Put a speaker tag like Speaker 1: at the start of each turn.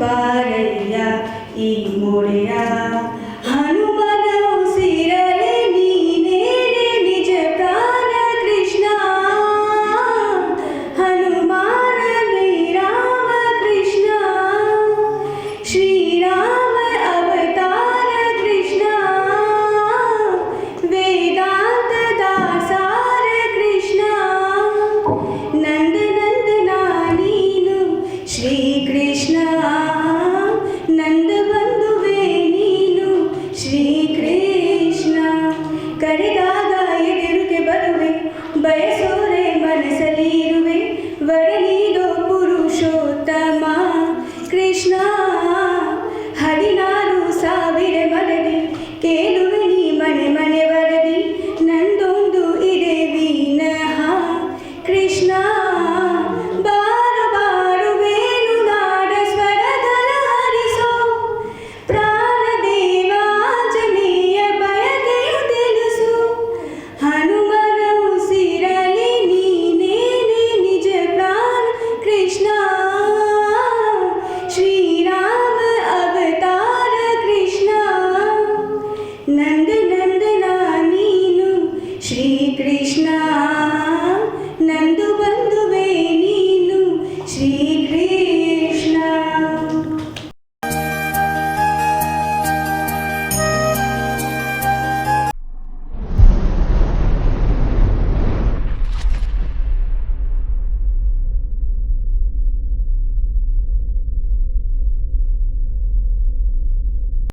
Speaker 1: ಬಾರಯ್ಯ ಈ ಮೊರೆಯ ಹನುಮನ ಉಸಿರಲೆ ನೀನೇನೆ ನಿಜ ಪ್ರಾಣ ಕೃಷ್ಣ ಹನುಮಾನ ರಾಮ ಕೃಷ್ಣ ಶ್ರೀರಾಮ ಅವತಾರ ಕೃಷ್ಣ ವೇದಾಂತ ದಾಸಾರ ಕೃಷ್ಣ ನಂದ ನಂದನ ನೀನು ಶ್ರೀ ಕೃಷ್ಣ ನಂದ ಬಂಧುವೆ ನೀನು ಶ್ರೀ ಕೃಷ್ಣ ಕರೆದಾಗ ಎದುರಿಗೆ ಬರುವೆ ಬಯಸೋರೆ ಮನಸ್ಸಲ್ಲಿ ಇರುವೆ ವರನೀದೋ ಪುರುಷೋತ್ತಮ ಕೃಷ್ಣ 16,000 ಮನದಿ ಕೇಳುವೆ ನೀ ಮನೆ ಮನೆ ವರದಿ ನಂದೊಂದು ಇದೆ ವಿನಃ ಕೃಷ್ಣ ಬಾರು ಬಾರು ವೇಣುನಾದ ಸ್ವರದಲ ಹರಿಸೋ ಪ್ರಾಣದೇವ ಆಂಜನೇಯ ಬಯಕೆಯು ತಿಳಿಸು ಹನುಮನ ಉಸಿರಲಿ ನೀನೇನೆ ನಿಜ ಪ್ರಾಣ ಕೃಷ್ಣ ಶ್ರೀರಾಮ ಅವತಾರ ಕೃಷ್ಣ ನಂದ ನಂದನ ನೀನು ಶ್ರೀ ಕೃಷ್ಣ ನಂದು